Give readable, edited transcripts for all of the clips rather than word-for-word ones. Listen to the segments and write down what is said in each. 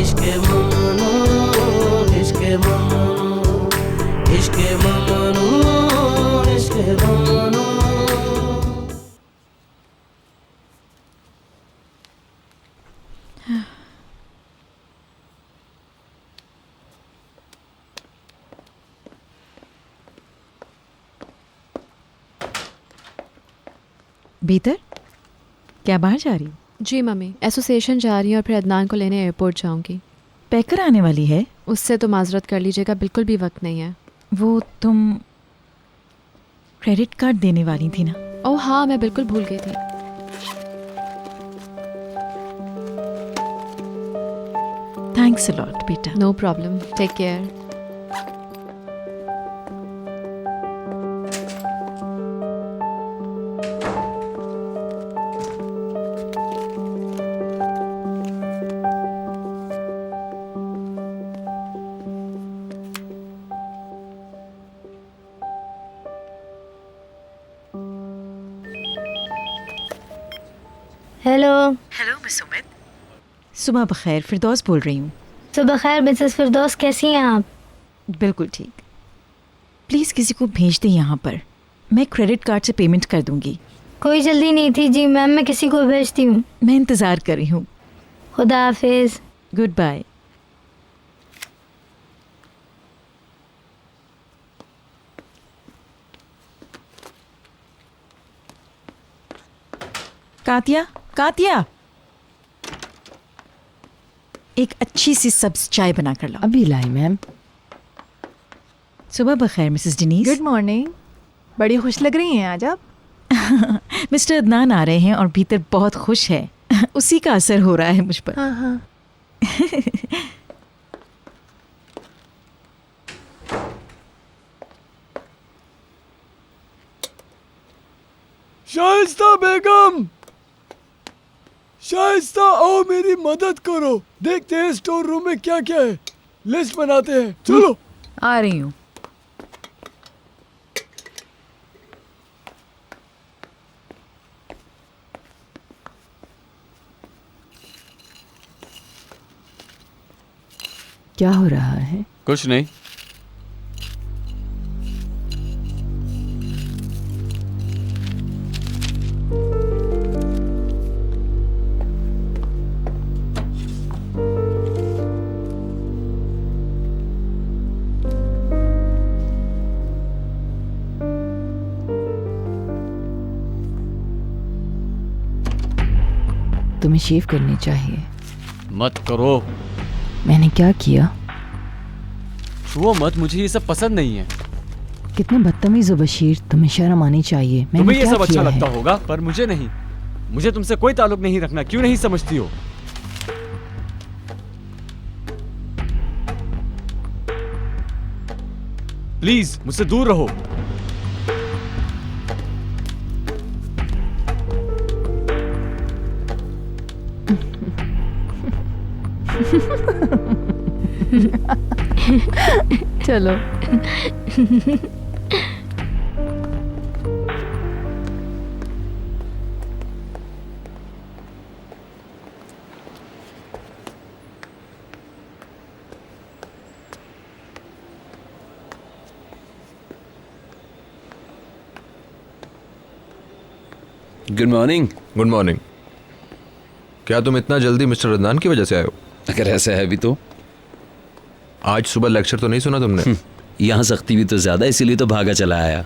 इश्क ममनू, इश्क ममनू, इश्क ममनू, इश्क ममनू। भीतर? क्या बाहर जा रही? जी मम्मी, एसोसिएशन जा रही हूँ और फिर अदनान को लेने एयरपोर्ट जाऊँगी। पैकर आने वाली है? उससे तो माजरत कर लीजिएगा, बिल्कुल भी वक्त नहीं है। वो तुम क्रेडिट कार्ड देने वाली थी ना? ओह हाँ, मैं बिल्कुल भूल गई थी। थैंक्स अ लॉट बेटा। No problem, take care. Hello. Hello miss Umeed. सुबह बखैर, फिरदौस बोल रही हूँ। सुबह खैर मिसेस फिरदौस, कैसी हैं आप? बिल्कुल ठीक। प्लीज़ किसी को भेज दे यहाँ पर, मैं क्रेडिट कार्ड से पेमेंट कर दूंगी। कोई जल्दी नहीं थी जी मैम, मैं किसी को भेजती हूँ। मैं इंतज़ार कर रही हूँ। खुदा हाफिज। Good bye. कातिया, कातिया, एक अच्छी सी सब्ज चाय बना कर लाओ। अभी लाई मैम। सुबह बखैर मिसेस डेनीस। गुड मॉर्निंग, बड़ी खुश लग रही हैं आज आप। मिस्टर अदनान आ रहे हैं और भीतर बहुत खुश है। उसी का असर हो रहा है मुझ पर। हाँ हाँ। शाइस्ता बेगम, शाइस्ता आओ मेरी मदद करो। देखते हैं स्टोर रूम में क्या क्या है, लिस्ट बनाते हैं। चलो। आ रही हूँ। क्या हो रहा है? कुछ नहीं। तुम्हें शेव करनी चाहिए। मत करो। मैंने क्या किया? छुओ मत, मुझे ये सब पसंद नहीं है। कितने बदतमीज हो बशीर, तुम्हें शर्म आनी चाहिए। मैंने तुम्हें ये क्या सब अच्छा किया लगता है? होगा पर मुझे नहीं। मुझे तुमसे कोई ताल्लुक नहीं रखना, क्यों नहीं समझती हो? प्लीज मुझसे दूर रहो। चलो। Good morning. Good morning. क्या तुम इतना जल्दी मिस्टर अदनान की वजह से आए हो? अगर ऐसा है भी तो। आज सुबह लेक्चर तो नहीं सुना तुमने? यहाँ सख्ती भी तो ज्यादा, इसीलिए तो भागा चला आया।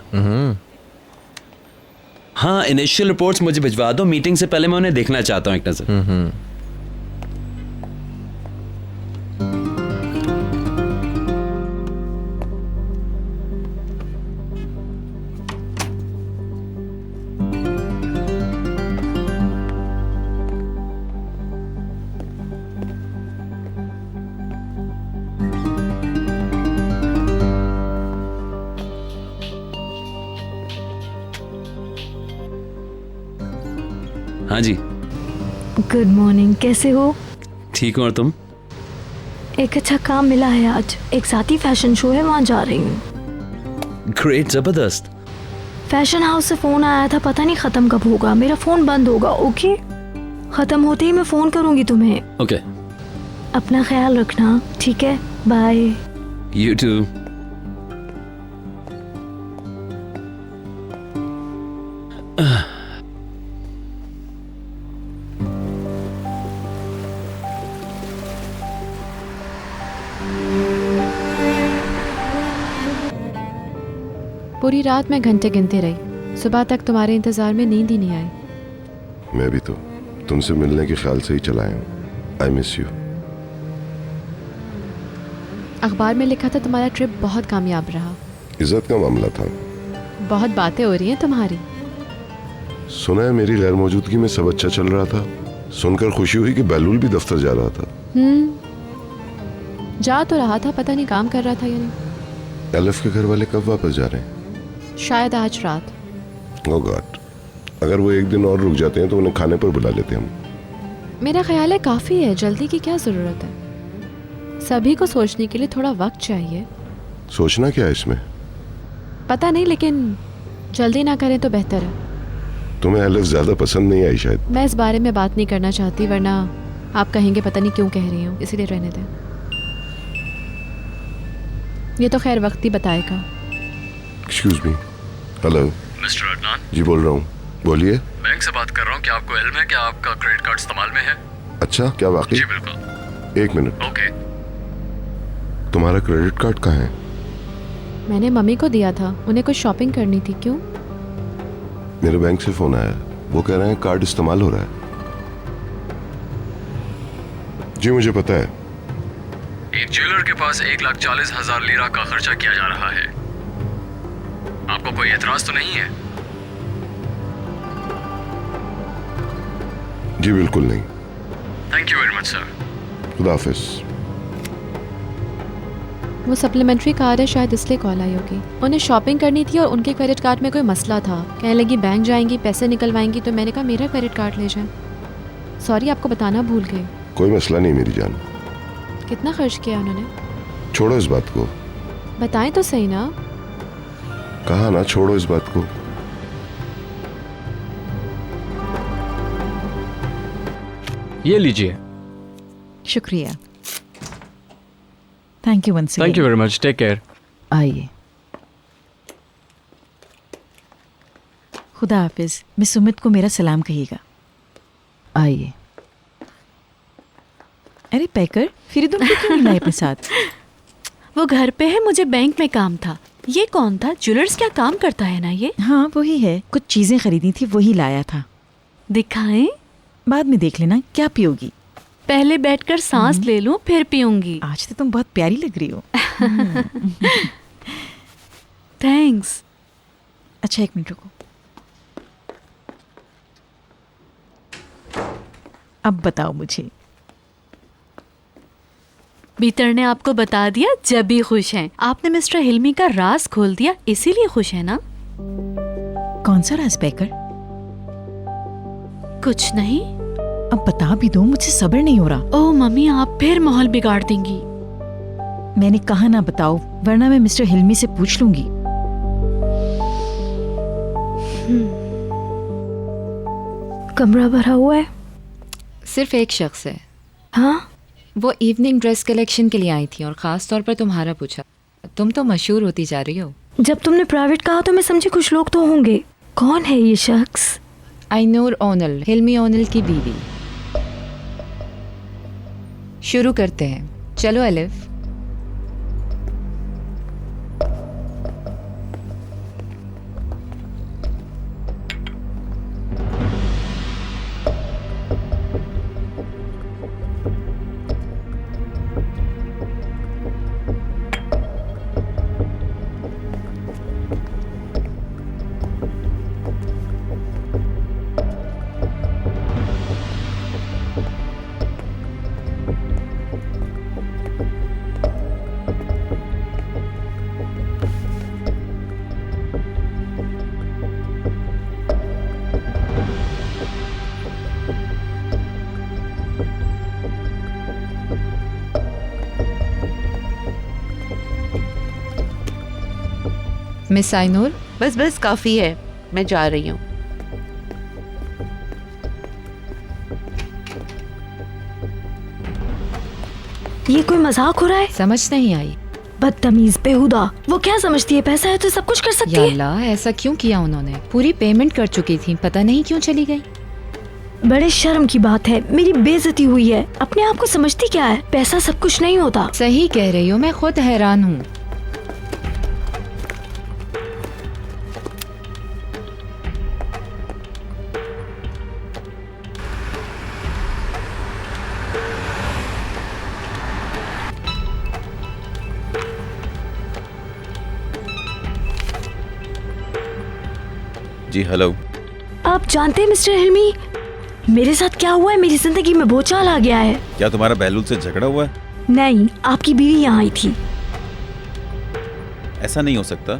हाँ, इनिशियल रिपोर्ट्स मुझे भिजवा दो, मीटिंग से पहले मैं उन्हें देखना चाहता हूँ एक नजर। हाँ जी। गुड मॉर्निंग, कैसे हो? ठीक हूँ, और तुम? एक अच्छा काम मिला है आज, एक साथी फैशन शो है, वहाँ जा रही हूँ। ग्रेट, जबरदस्त। फैशन हाउस से फोन आया था, पता नहीं खत्म कब होगा। मेरा फोन बंद होगा, ओके? खत्म होते ही मैं फोन करूंगी तुम्हें। ओके। अपना ख्याल रखना, ठीक है? बाय। You too. पूरी रात मैं घंटे गिनती रही, सुबह तक तुम्हारे इंतजार में नींद ही नहीं आई। मैं भी तो तुमसे मिलने के ख्याल से ही चला आया हूँ। I miss you. अखबार में लिखा था तुम्हारा ट्रिप बहुत कामयाब रहा। इज्जत का मामला था। बहुत बातें हो रही हैं तुम्हारी। सुना है मेरी गैर मौजूदगी में सब अच्छा चल रहा था। सुनकर खुशी हुई कि बहलूल भी दफ्तर जा रहा था। जा तो रहा था, पता नहीं काम कर रहा था या नहीं। एलिफ के घर वाले कब वापस जा रहे हैं? शायद आज रात। ओह गॉड, अगर वो एक दिन और रुक जाते हैं तो उन्हें खाने पर बुला लेते हम। मेरा ख्याल है काफ़ी है, जल्दी की क्या ज़रूरत है। सभी को सोचने के लिए थोड़ा वक्त चाहिए। सोचना क्या है इसमें? पता नहीं, लेकिन जल्दी ना करें तो बेहतर है। तुम्हें एलिफ ज्यादा पसंद नहीं आई शायद। मैं इस बारे में बात नहीं करना चाहती, वरना आप कहेंगे पता नहीं क्यों कह रही हूँ, इसीलिए रहने दें। ये तो खैर वक्त ही बताएगा। Excuse me. Hello mister Adnan, जी बोल रहा हूँ, बोलिए। बैंक से बात कर रहा हूँ। क्या आपको इल्म है कि आपका क्रेडिट कार्ड इस्तेमाल में है? अच्छा, क्या वाकई? जी बिल्कुल। एक मिनट। ओके। तुम्हारा क्रेडिट कार्ड कहाँ है? मैंने मम्मी को दिया था, उन्हें कुछ शॉपिंग करनी थी। क्यों? मेरे बैंक से फोन आया, वो कह रहे हैं कार्ड इस्तेमाल हो रहा है। जी मुझे पता है। एक ज्वेलर के पास 1,40,000 लीरा का खर्चा किया जा रहा है। आपको कोई एतराज तो नहीं है? जी बिल्कुल नहीं। Thank you very much sir. खुदा हाफिज। वो सप्लीमेंट्री कार्ड है, शायद इसलिए कॉल आई होगी। उन्हें शॉपिंग करनी थी और उनके क्रेडिट कार्ड में कोई मसला था। कहने लगी बैंक जाएंगी, पैसे निकलवाएंगी, तो मैंने कहा मेरा क्रेडिट कार्ड ले जाएं। सॉरी, आपको बताना भूल गई। कोई मसला नहीं मेरी जान। कितना खर्च किया उन्होंने? छोड़ो इस बात को। बताएं तो सही ना। कहा ना, छोड़ो इस बात को। ये लीजिए। शुक्रिया। Thank you once thank you very much. Take care. आइए। खुदा हाफिज। मिस सुमित को मेरा सलाम कहिएगा। आइए। अरे पैकर, फरीदुल को क्यों नहीं लाए अपने साथ? वो घर पे है, मुझे बैंक में काम था। ये कौन था? ज्वेलर्स क्या काम करता है ना ये? हाँ वही है, कुछ चीजें खरीदनी थी, वही लाया था। दिखाएं? बाद में देख लेना। क्या पियोगी? पहले बैठकर सांस ले लूं, फिर पीऊंगी। आज तो तुम बहुत प्यारी लग रही हो। थैंक्स। अच्छा एक मिनट रुको। अब बताओ मुझे। बीतर ने आपको बता दिया, जब भी खुश हैं। आपने मिस्टर हिल्मी का राज खोल दिया, इसीलिए खुश है ना? कौन सा राज पैकर? कुछ नहीं। अब बता भी दो, मुझे सब्र नहीं हो रहा। ओह मम्मी, आप फिर माहौल बिगाड़ देंगी। मैंने कहा ना बताओ, वरना मैं मिस्टर हिल्मी से पूछ लूंगी। कमरा भरा हुआ है। सिर्फ एक शख्स है। हाँ? वो इवनिंग ड्रेस कलेक्शन के लिए आई थी और ख़ास तौर पर तुम्हारा पूछा। तुम तो मशहूर होती जा रही हो। जब तुमने प्राइवेट कहा तो मैं समझी कुछ लोग तो होंगे। कौन है ये शख्स? आइनूर ओनल, हिल्मी ओनल की बीवी। शुरू करते हैं। चलो अलिफ। मिस आइनूर, बस बस काफ़ी है, मैं जा रही हूँ। ये कोई मजाक हो रहा है? समझ नहीं आई। बदतमीज, बेहुदा। वो क्या समझती है पैसा है तो सब कुछ कर सकती है? अल्लाह, ऐसा क्यों किया उन्होंने? पूरी पेमेंट कर चुकी थी, पता नहीं क्यों चली गई। बड़े शर्म की बात है, मेरी बेइज्जती हुई है। अपने आप को समझती क्या है? पैसा सब कुछ नहीं होता। सही कह रही हो, मैं खुद हैरान हूँ। जी हेलो। आप जानते हैं मिस्टर हिल्मी, मेरे साथ क्या हुआ है? मेरी जिंदगी में भूचाल आ गया है। क्या तुम्हारा बहलूल से झगड़ा हुआ है? नहीं, आपकी बीवी यहाँ आई थी। ऐसा नहीं हो सकता,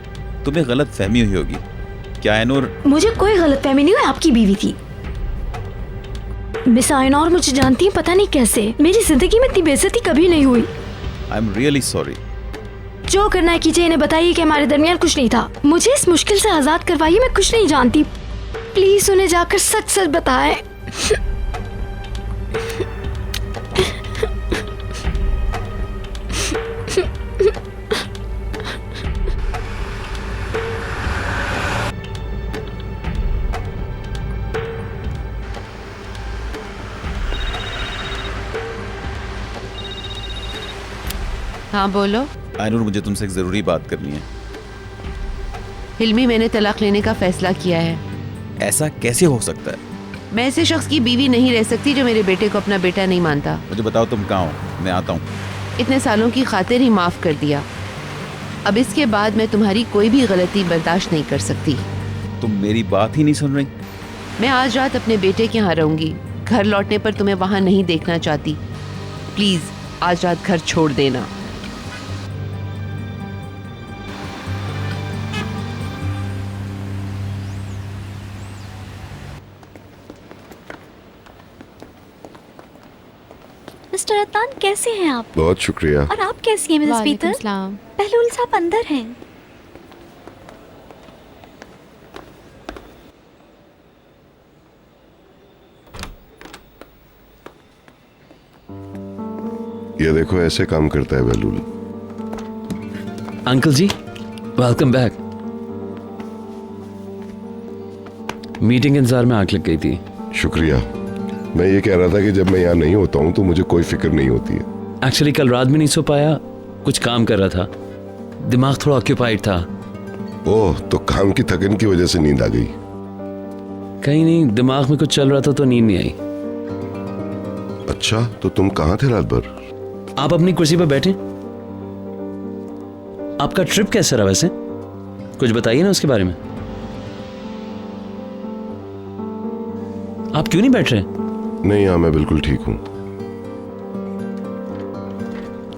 तुम्हें गलत फहमी हुई होगी। क्या ऐनूर? मुझे कोई गलत फहमी नहीं हुई, आपकी बीवी थी। मिस आयनौर मुझे जानती है, पता नहीं कैसे। मेरी जिंदगी में इतनी बेइज्जती कभी नहीं हुई। I am really sorry. जो करना है कीजिए, इन्हें बताइए कि हमारे दरमियान कुछ नहीं था। मुझे इस मुश्किल से आजाद करवाइए, मैं कुछ नहीं जानती। प्लीज उन्हें जाकर सच सच बताएं। हाँ बोलो। ऐनूर, मुझे तुमसे एक जरूरी बात करनी है। हिल्मी, मैंने तलाक लेने का फैसला किया है। ऐसा कैसे हो सकता है? मैं ऐसे शख्स की बीवी नहीं रह सकती जो मेरे बेटे को अपना बेटा नहीं मानता। मुझे बताओ तुम कहाँ हो, मैं आता हूँ। इतने सालों की खातिर ही माफ कर दिया। अब इसके बाद मैं तुम्हारी कोई भी गलती बर्दाश्त नहीं कर सकती। तुम मेरी बात ही नहीं सुन रही। मैं आज रात अपने बेटे के यहाँ रहूंगी। घर लौटने पर तुम्हें वहाँ नहीं देखना चाहती। प्लीज आज रात घर छोड़ देना। मिस्टर अदनान, कैसे हैं आप? बहुत शुक्रिया। और आप कैसी हैं मिसेस पीटर? बहलूल साहब अंदर हैं। ये देखो, ऐसे काम करता है बहलूल। अंकल जी, वेलकम बैक। मीटिंग के इंतजार में आंख लग गई थी। शुक्रिया। मैं ये कह रहा था कि जब मैं यहाँ नहीं होता हूँ तो मुझे कोई फिक्र नहीं होती है। एक्चुअली कल रात में नहीं सो पाया, कुछ काम कर रहा था, दिमाग थोड़ा ऑक्यूपाइड था। ओह, तो काम की थकन की वजह से नींद आ गई? कहीं नहीं, दिमाग में कुछ चल रहा था तो नींद नहीं आई। अच्छा, तो तुम कहाँ थे रात भर? आप अपनी कुर्सी पर बैठे। आपका ट्रिप कैसा रहा वैसे? कुछ बताइए ना उसके बारे में। आप क्यों नहीं बैठ रहे? नहीं, हाँ मैं बिल्कुल ठीक हूँ।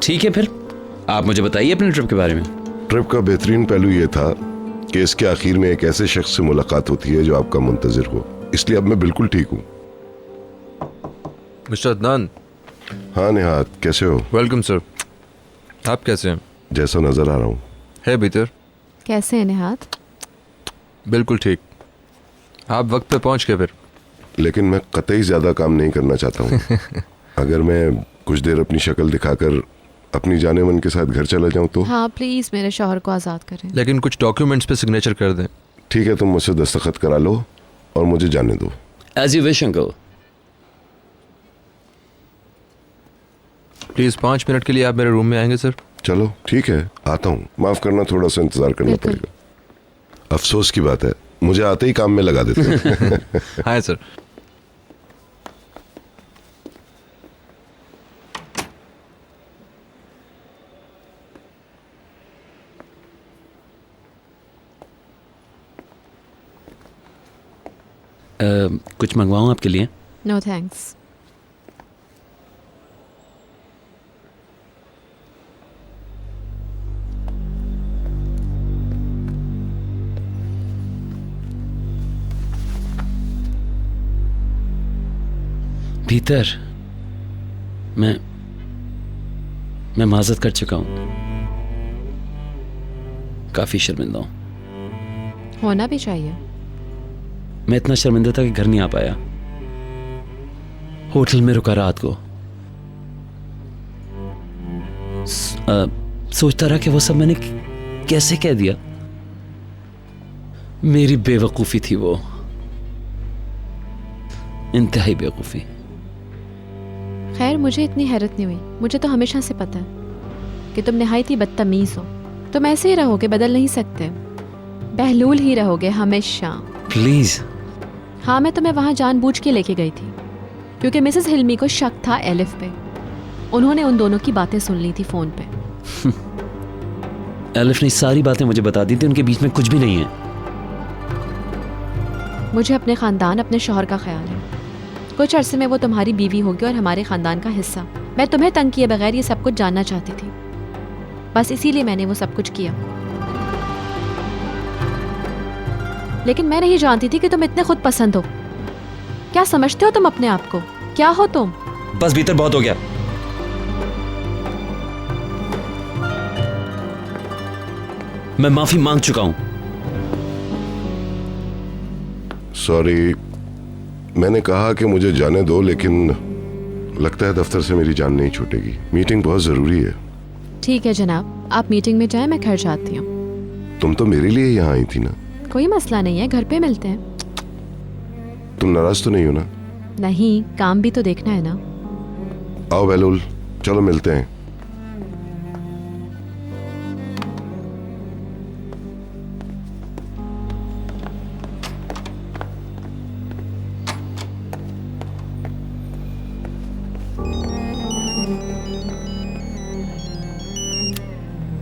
ठीक है, फिर आप मुझे बताइए अपने ट्रिप के बारे में। ट्रिप का बेहतरीन पहलू यह था कि इसके आखिर में एक ऐसे शख्स से मुलाकात होती है जो आपका मुंतजिर हो, इसलिए अब मैं बिल्कुल ठीक हूँ। मिस्टर अदनान। हाँ निहात, कैसे हो? Welcome sir. आप कैसे हैं? जैसा नजर आ रहा हूँ। है भीतर। कैसे हैं निहात? बिल्कुल ठीक। आप वक्त पे पहुंच गए फिर? लेकिन मैं कतई ज्यादा काम नहीं करना चाहता हूँ। अगर मैं कुछ देर अपनी शक्ल दिखाकर अपनी जाने मन के साथ घर चला जाऊँ तो? हाँ प्लीज मेरे शौहर को आज़ाद करें। लेकिन कुछ डॉक्यूमेंट्स पे सिग्नेचर कर दें। ठीक है, तुम मुझसे दस्तखत करा लो और मुझे जाने दो। As you wish uncle. Please 5 minute के लिए आप मेरे रूम में आएंगे सर? चलो ठीक है, आता हूँ। माफ करना, थोड़ा सा इंतजार करना पड़ेगा। अफसोस की बात है, मुझे आते ही काम में लगा देते हैं। हाँ सर। कुछ मंगवाऊं आपके लिए? No thanks. भीतर मैं माजरत कर चुका हूं, काफी शर्मिंदा हूं। होना भी चाहिए। मैं इतना शर्मिंदा था कि घर नहीं आ पाया, होटल में रुका रात को। सोचता रहा कि वो सब मैंने कैसे कह दिया। मेरी बेवकूफ़ी थी वो, इंतहाई बेवकूफ़ी। खैर मुझे इतनी हैरत नहीं हुई, मुझे तो हमेशा से पता है कि तुम नहायत ही बदतमीज़ हो। तुम ऐसे ही रहोगे, बदल नहीं सकते, बहलूल ही रहोगे हमेशा। प्लीज़। हाँ, मैं तुम्हें वहाँ जानबूझ के लेके गई थी क्योंकि मिसेस हिल्मी को शक था एलिफ पे। उन्होंने उन दोनों की बातें सुन ली थी फ़ोन पे। एलिफ ने सारी बातें मुझे बता दी थी, उनके बीच में कुछ भी नहीं है। मुझे अपने ख़ानदान, अपने शौहर का ख्याल है। कुछ अरसे में वो तुम्हारी बीवी होगी और हमारे ख़ानदान का हिस्सा। मैं तुम्हें तंग किए बगैर ये सब कुछ जानना चाहती थी, बस इसीलिए मैंने वो सब कुछ किया। लेकिन मैं नहीं जानती थी कि तुम इतने खुद पसंद हो। क्या समझते हो तुम अपने आप को? क्या हो तुम? बस भीतर बहुत हो गया। मैं माफी मांग चुका हूं। सॉरी, मैंने कहा कि मुझे जाने दो, लेकिन लगता है दफ्तर से मेरी जान नहीं छूटेगी। मीटिंग बहुत जरूरी है। ठीक है जनाब, आप मीटिंग में जाएं, मैं घर जाती हूँ। तुम तो मेरे लिए यहाँ आई थी ना। कोई मसला नहीं है, घर पे मिलते हैं। तुम नाराज तो नहीं हो ना? नहीं, काम भी तो देखना है ना। आओ बहलूल, चलो मिलते हैं।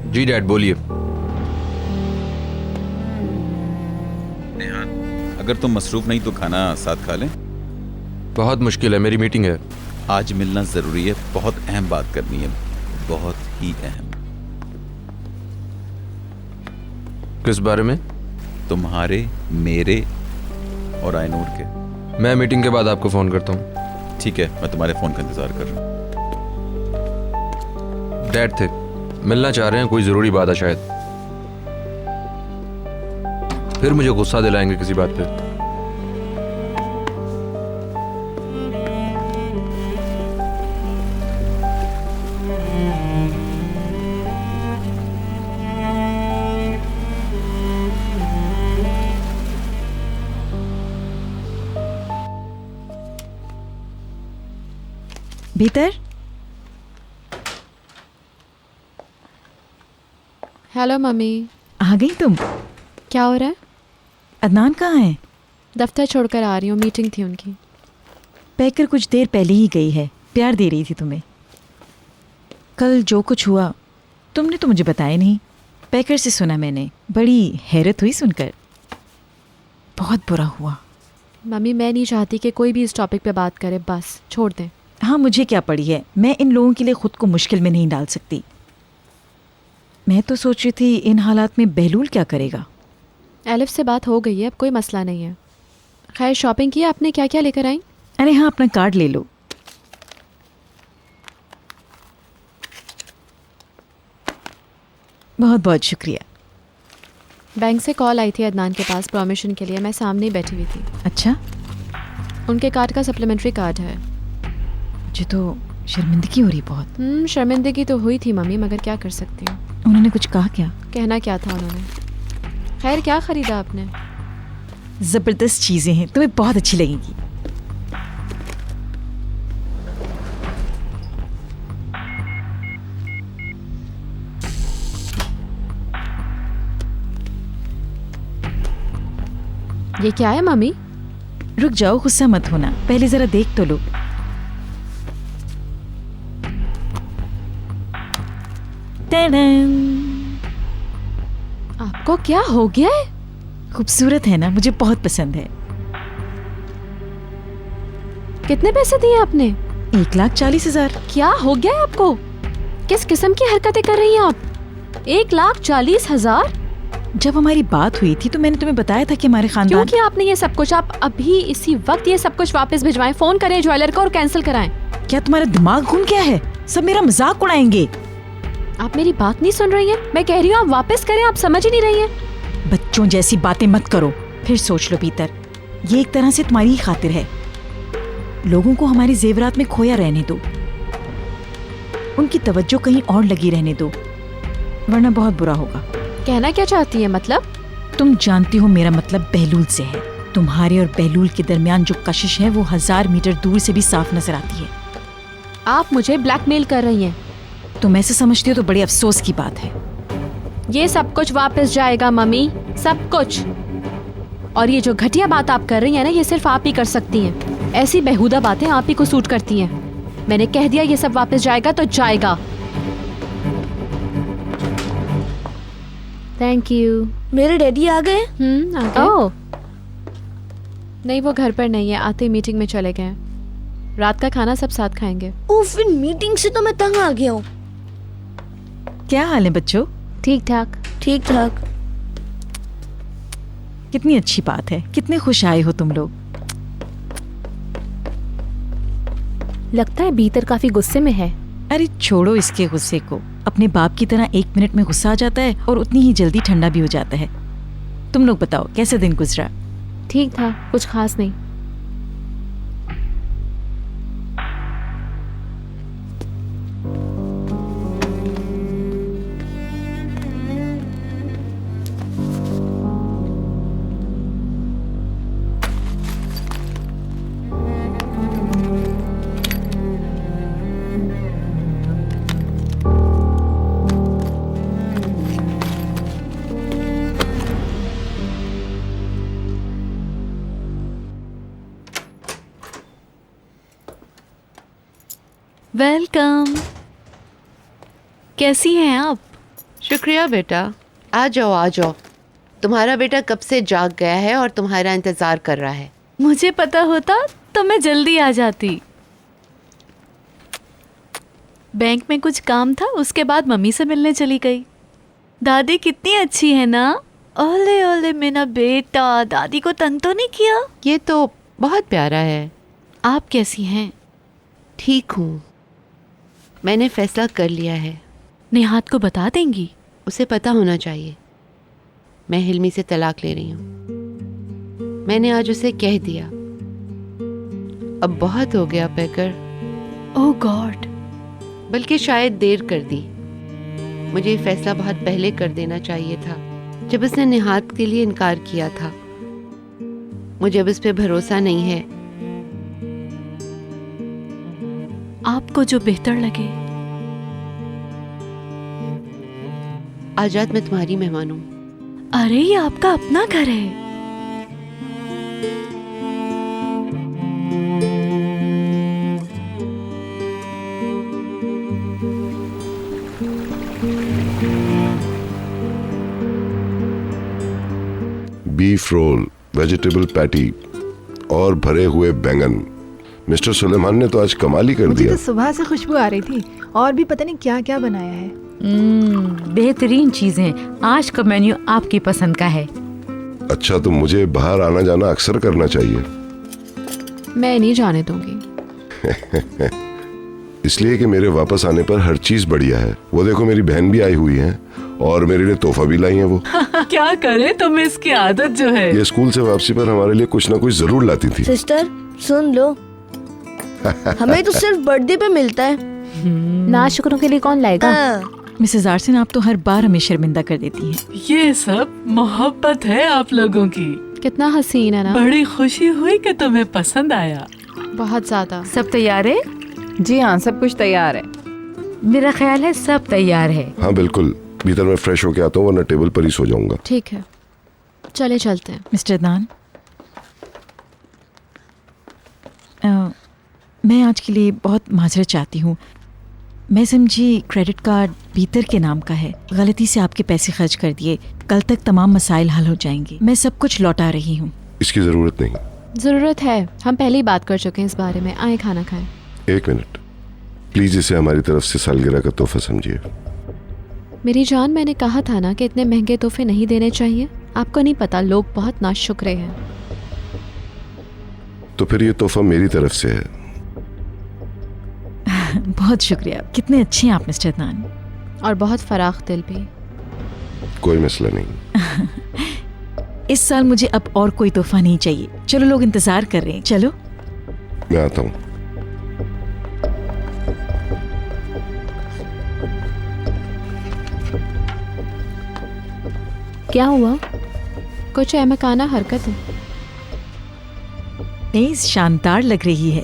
जी डैड, बोलिए। नेहा, अगर तुम मसरूफ नहीं तो खाना साथ खा लें। बहुत मुश्किल है, मेरी मीटिंग है। आज मिलना जरूरी है, बहुत अहम बात करनी है, बहुत ही अहम। किस बारे में? तुम्हारे, मेरे और आयनूर के। मैं मीटिंग के बाद आपको फोन करता हूँ। ठीक है, मैं तुम्हारे फोन का इंतजार कर रहा हूँ। डैड थे, मिलना चाह रहे हैं, कोई जरूरी बात है शायद। फिर मुझे गुस्सा दिलाएंगे किसी बात पे। भीतर। Hello mummy. आ गई तुम? क्या हो रहा है? अदनान कहाँ है? दफ्तर छोड़कर आ रही हूँ, मीटिंग थी उनकी। पैकर कुछ देर पहले ही गई है, प्यार दे रही थी तुम्हें। कल जो कुछ हुआ तुमने तो मुझे बताया नहीं। पैकर से सुना मैंने, बड़ी हैरत हुई सुनकर। बहुत बुरा हुआ। मम्मी, मैं नहीं चाहती कि कोई भी इस टॉपिक पे बात करे, बस छोड़ दें। हाँ, मुझे क्या पड़ी है, मैं इन लोगों के लिए खुद को मुश्किल में नहीं डाल सकती। मैं तो सोच रही थी इन हालात में बहलूल क्या करेगा। एलिफ से बात हो गई है, अब कोई मसला नहीं है। खैर, शॉपिंग की आपने? क्या क्या लेकर आई? अरे हाँ, अपना कार्ड ले लो। बहुत बहुत शुक्रिया। बैंक से कॉल आई थी अदनान के पास परमिशन के लिए, मैं सामने ही बैठी हुई थी। अच्छा, उनके कार्ड का सप्लीमेंट्री कार्ड है। मुझे तो शर्मिंदगी हो रही बहुत। शर्मिंदगी तो हुई थी मम्मी, मगर क्या कर सकती हूँ। उन्होंने कुछ कहा क्या? कहना क्या था उन्होंने। खैर, क्या खरीदा आपने? ज़बरदस्त चीज़ें हैं, तुम्हें बहुत अच्छी लगेंगी। ये क्या है मम्मी? रुक जाओ, गुस्सा मत होना, पहले ज़रा देख तो लो। आपको क्या हो गया है? खूबसूरत है ना, मुझे बहुत पसंद है। कितने पैसे दिए आपने? 1,40,000। क्या हो गया है आपको? किस किस्म की हरकतें कर रही हैं आप? 1,40,000? जब हमारी बात हुई थी तो मैंने तुम्हें बताया था कि हमारे खानदान। क्यों किया आपने ये सब कुछ? आप अभी इसी वक्त ये सब कुछ वापस भिजवाएं, फोन करें ज्वेलर को और कैंसिल कराएं। क्या तुम्हारा दिमाग घूम गया है? सब मेरा मजाक उड़ाएंगे। आप मेरी बात नहीं सुन रही हैं? मैं कह रही हूँ आप वापस करें, आप समझ ही नहीं रही हैं। बच्चों जैसी बातें मत करो, फिर सोच लो भीतर। ये एक तरह से तुम्हारी ही खातिर है। लोगों को हमारे जेवरात में खोया रहने दो। उनकी तवज्जो कहीं और लगी रहने दो, वरना बहुत बुरा होगा। कहना क्या चाहती है मतलब? तुम जानती हो मेरा मतलब बहलूल से है। तुम्हारे और बहलूल के दरमियान जो कशिश है वो 1000 मीटर दूर से भी साफ नजर आती है। आप मुझे ब्लैकमेल कर रही हैं। तुम ऐसे समझती हो तो बड़ी अफसोस की बात है। ये सब कुछ वापस जाएगा मम्मी, सब कुछ। और ये जो घटिया बात आप कर रही हैं ना, ये सिर्फ आप ही कर सकती हैं। ऐसी बेहुदा बातें आप ही को सूट करती हैं। मैंने कह दिया ये सब वापस जाएगा तो जाएगा। Thank you. मेरे डैडी आ गए? आ गए। ओह नहीं, वो घर पर नहीं है, आते ही मीटिंग में चले गए। रात का खाना सब साथ खाएंगे। फिर मीटिंग से तो मैं तंग आ गया हूँ। क्या हाल है बच्चों? ठीक ठाक। ठीक ठाक। कितनी अच्छी बात है, कितने खुश आए हो तुम लोग। लगता है भीतर काफी गुस्से में है। अरे छोड़ो इसके गुस्से को। अपने बाप की तरह 1 मिनट में गुस्सा आ जाता है और उतनी ही जल्दी ठंडा भी हो जाता है। तुम लोग बताओ कैसे दिन गुजरा? ठीक था, कुछ खास नहीं। वेलकम। कैसी हैं आप? शुक्रिया बेटा, आ जाओ आ जाओ। तुम्हारा बेटा कब से जाग गया है और तुम्हारा इंतजार कर रहा है। मुझे पता होता तो मैं जल्दी आ जाती। बैंक में कुछ काम था, उसके बाद मम्मी से मिलने चली गई। दादी कितनी अच्छी है ना। ओले ओले मेरा बेटा, दादी को तंग तो नहीं किया? ये तो बहुत प्यारा है। आप कैसी हैं? ठीक हूँ, मैंने फैसला कर लिया है। निहात को बता देंगी? उसे पता होना चाहिए। मैं हिल्मी से तलाक ले रही हूँ। मैंने आज उसे कह दिया। अब बहुत हो गया पैकर। ओह गॉड। बल्कि शायद देर कर दी। मुझे ये फैसला बहुत पहले कर देना चाहिए था, जब उसने निहात के लिए इनकार किया था। मुझे अब इस पे भरोसा नहीं है। आपको जो बेहतर लगे। आज रात मैं तुम्हारी मेहमान हूँ। अरे ये आपका अपना घर है। बीफ रोल, वेजिटेबल पैटी और भरे हुए बैंगन। मिस्टर सुलेमान ने तो आज कमाल ही कर मुझे दिया। तो सुबह से खुशबू आ रही थी और भी पता नहीं क्या क्या बनाया है। बेहतरीन चीजें। आज का मेन्यू आपकी पसंद का है। अच्छा, तो मुझे बाहर आना जाना अक्सर करना चाहिए। मैं नहीं जाने दूंगी। इसलिए कि मेरे वापस आने पर हर चीज बढ़िया है। वो देखो, मेरी बहन भी आई हुई है और मेरे लिए तोहफा भी लाई है वो। क्या करे, तुम्हें इसकी आदत जो है। ये स्कूल से वापसी पर हमारे लिए कुछ ना कुछ जरूर लाती थी। सिस्टर सुन लो, हमें तो सिर्फ बर्थडे पे मिलता है। नाशुक्रों के लिए कौन लाएगा? मिसेस आर्सन, आप तो हर बार हमें शर्मिंदा कर देती हैं। ये सब मोहब्बत है आप लोगों की। कितना हसीन है ना। बड़ी खुशी हुई कि तुम्हें पसंद आया। बहुत ज्यादा। सब तैयार है? जी हाँ, सब कुछ तैयार है। मेरा ख्याल है सब तैयार है। हाँ बिल्कुल, भीतर मैं फ्रेश होके आता हूँ, वरना टेबल पर ही सो जाऊंगा। ठीक है, चले चलते हैं। मिस्टर दान, मैं आज के लिए बहुत माजरत चाहती हूँ। मैं समझी क्रेडिट कार्ड भीतर के नाम का है, गलती से आपके पैसे खर्च कर दिए। कल तक तमाम मसाइल हल हो जाएंगे। मैं सब कुछ लौटा रही हूँ। इसकी जरूरत नहीं। जरूरत है, हम पहले ही बात कर चुके हैं इस बारे में। आए खाना खाएं। 1 मिनट प्लीज, इसे हमारी तरफ से सालगिरह का तोहफा समझिए। मेरी जान, मैंने कहा था ना कि इतने महंगे तोहफे नहीं देने चाहिए। आपको नहीं पता, लोग बहुत नाशुक्रे हैं। तो फिर ये तोहफा मेरी तरफ से है। बहुत शुक्रिया। कितने अच्छे हैं आप मिस्टर दान। और बहुत फराख दिल भी। कोई मसला नहीं। इस साल मुझे अब और कोई तोहफा नहीं चाहिए। चलो, लोग इंतजार कर रहे हैं। चलो, मैं आता हूँ। क्या हुआ? कुछ अहमकाना हरकत है। तेज शानदार लग रही है।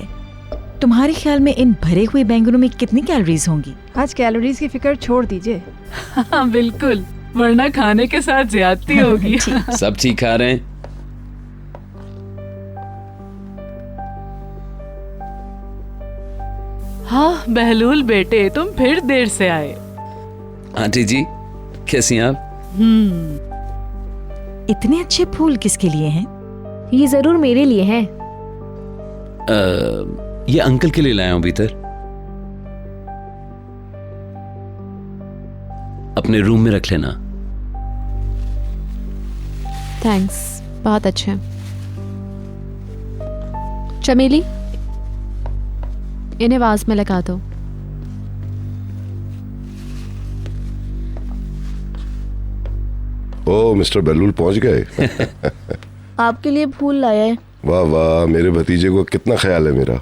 तुम्हारे ख्याल में इन भरे हुए बैंगनों में कितनी कैलोरीज होंगी? आज कैलोरीज की फिक्र छोड़ दीजिए। हाँ बिल्कुल, वरना खाने के साथ ज्यादती होगी। सब ठीक खा रहे हैं? हाँ बहलूल बेटे, तुम फिर देर से आए। आंटी जी कैसी हैं आप? इतने अच्छे फूल किसके लिए हैं? ये जरूर मेरे लिए हैं। ये अंकल के लिए लाया हूं भीतर, अपने रूम में रख लेना। थैंक्स, बहुत अच्छे। चमेली, इन्हें वाज में लगा दो। ओ मिस्टर बेलूल पहुंच गए। आपके लिए फूल लाया है। वाह वाह, मेरे भतीजे को कितना ख्याल है मेरा।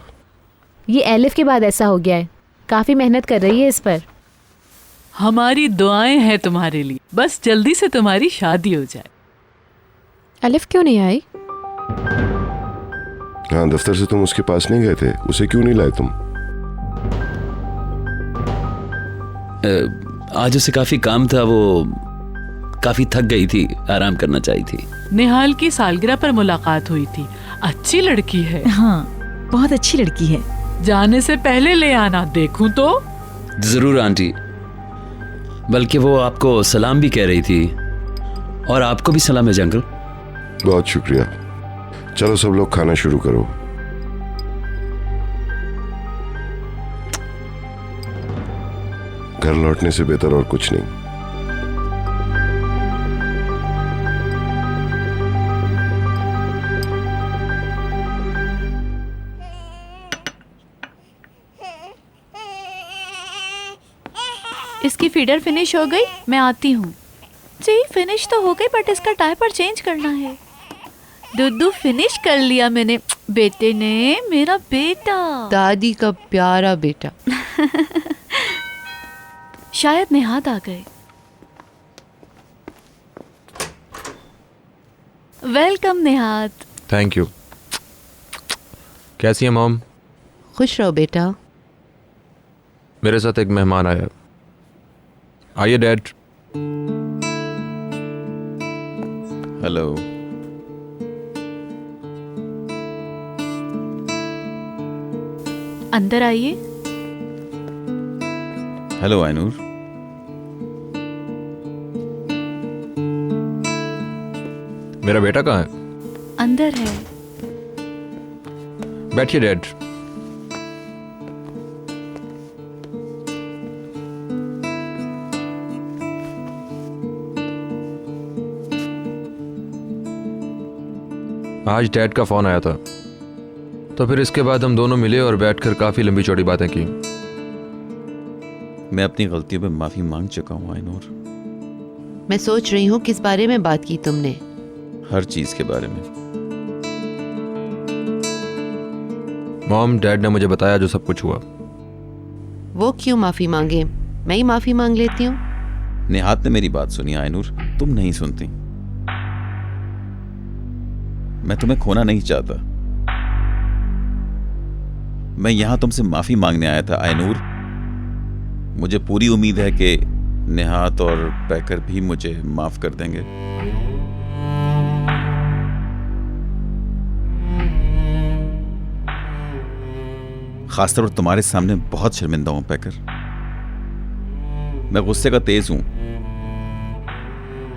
ये एलिफ के बाद ऐसा हो गया है, काफी मेहनत कर रही है इस पर। हमारी दुआएं हैं तुम्हारे लिए, बस जल्दी से तुम्हारी शादी हो जाए। अलिफ क्यों नहीं आई? हाँ, दफ्तर से तुम उसके पास नहीं गए थे, उसे क्यों नहीं लाए तुम? आज उसे काफी काम था, वो काफी थक गई थी, आराम करना चाहिए थी। निहाल की सालगिरह पर मुलाकात हुई थी, अच्छी लड़की है। हाँ बहुत अच्छी लड़की है। जाने से पहले ले आना, देखूं तो। जरूर आंटी, बल्कि वो आपको सलाम भी कह रही थी, और आपको भी सलाम है अंकल। बहुत शुक्रिया। चलो सब लोग खाना शुरू करो। घर लौटने से बेहतर और कुछ नहीं। इसकी फीडर फिनिश हो गई, मैं आती हूँ। जी फिनिश तो हो गई, बट इसका डायपर चेंज करना है। दुद्धू फिनिश कर लिया मैंने, बेटे ने, मेरा बेटा, दादी का प्यारा बेटा। शायद नेहात आ गए। वेलकम नेहात। Thank you. कैसी है मॉम? खुश रहो बेटा। मेरे साथ एक मेहमान आया। आइए डैड। हेलो। अंदर आइए। हेलो आयनूर। मेरा बेटा कहाँ है? अंदर है। बैठिए डैड। आज डैड का फोन आया था, तो फिर इसके बाद हम दोनों मिले और बैठकर काफी लंबी चौड़ी बातें की। मैं अपनी गलतियों पे माफी मांग चुका हूँ आयनूर। मैं सोच रही हूँ किस बारे में बात की तुमने? हर चीज के बारे में। मॉम, डैड ने मुझे बताया जो सब कुछ हुआ। वो क्यों माफी मांगे? मैं ही माफी मांग लेती हूँ। नेहात ने मेरी बात सुनी आयनूर, तुम नहीं सुनती। मैं तुम्हें खोना नहीं चाहता। मैं यहां तुमसे माफी मांगने आया था आयनूर। मुझे पूरी उम्मीद है कि नेहात और पैकर भी मुझे माफ कर देंगे। खासतौर पर तुम्हारे सामने बहुत शर्मिंदा हूं पैकर। मैं गुस्से का तेज हूं,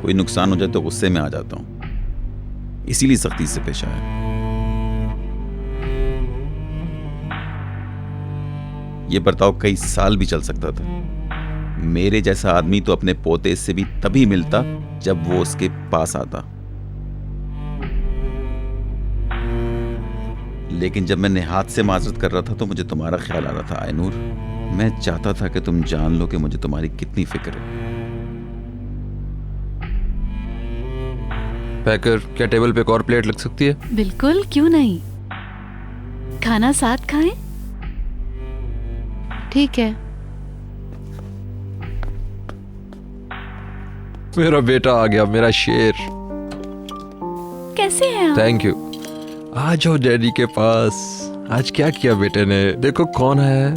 कोई नुकसान हो जाए तो गुस्से में आ जाता हूं, इसीलिए सख्ती से पेश आया। यह बर्ताव कई साल भी चल सकता था। मेरे जैसा आदमी तो अपने पोते से भी तभी मिलता जब वो उसके पास आता। लेकिन जब मैं नेहात से माजरत कर रहा था तो मुझे तुम्हारा ख्याल आ रहा था आयनूर। मैं चाहता था कि तुम जान लो कि मुझे तुम्हारी कितनी फिक्र है। पैकर, क्या टेबल पे एक और प्लेट लग सकती है? बिल्कुल, क्यों नहीं। खाना साथ खाएं? ठीक है। मेरा बेटा आ गया, मेरा शेर। कैसे हैं आप? Thank you. आ जाओ डैडी के पास। आज क्या किया बेटे ने? देखो कौन है।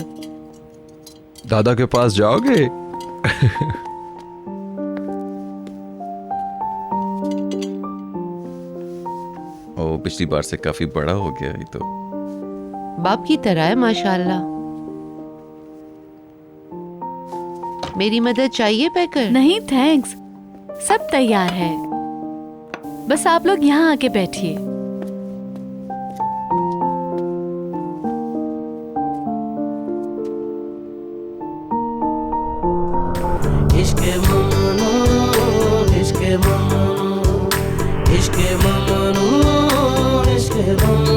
दादा के पास जाओगे? ओ, पिछली बार से काफी बड़ा हो गया ये तो। बाप की तरह है माशाल्लाह। मेरी मदद चाहिए पैकर? नहीं थैंक्स, सब तैयार है। बस आप लोग यहाँ आके बैठिए। इश्के ममनू, इश्के ममनू, इश्के ममनू, इश्के ममनू।